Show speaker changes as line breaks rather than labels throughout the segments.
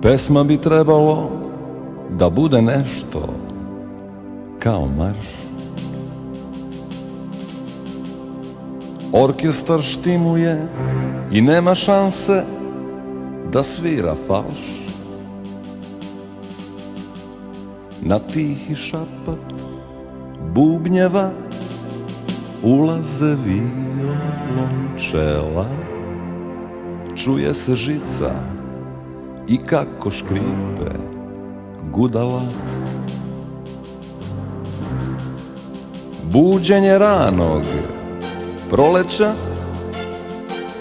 Pesma bi trebalo da bude nešto kao marš. Orkestar štimuje i nema šanse da svira falš. Na tihi šapat bubnjeva ulaze violončela. Čuje se žica i kako škripe gudala. Buđenje ranog proleća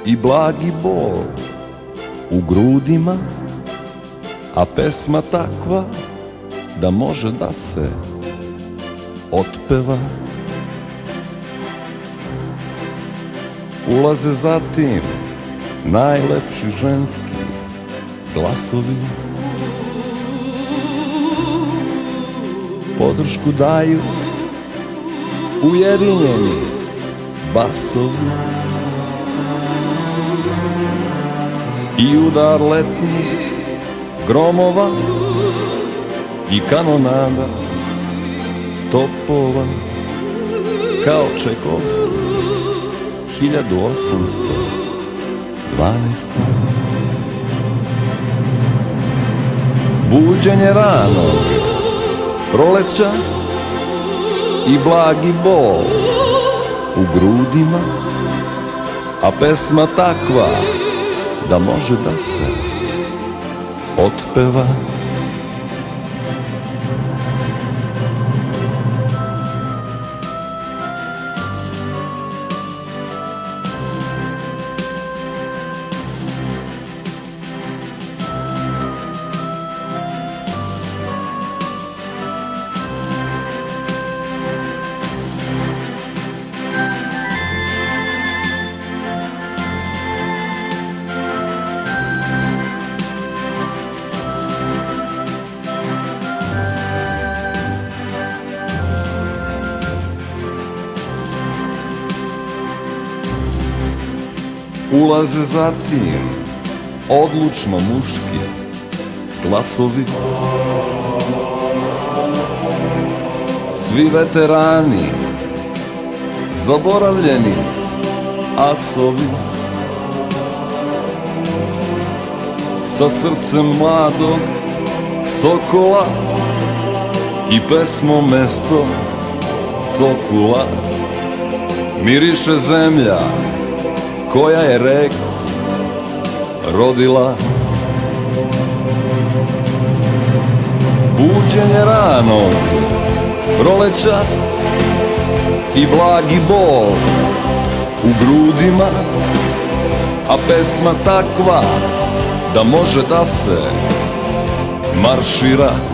i blagi bol u grudima, a pesma takva da može da se otpeva. Ulaze zatim najlepši ženski glasovi. Podršku daju ujedinjeni basovi i udar letnjih gromova i kanonada topova kao Čajkovski 1812. Buđenje ranog proleća i blagi bol u grudima, a pesma takva da može da se otpeva. Ulaze zatim odlučno muški glasovi, svi veterani, zaboravljeni asovi, sa srcem mladog sokola i pesmom mesto cokula. Miriše zemlja koja je reku rodila. Buđenje ranog proleća i blagi bol u grudima, a pesma takva da može da se maršira.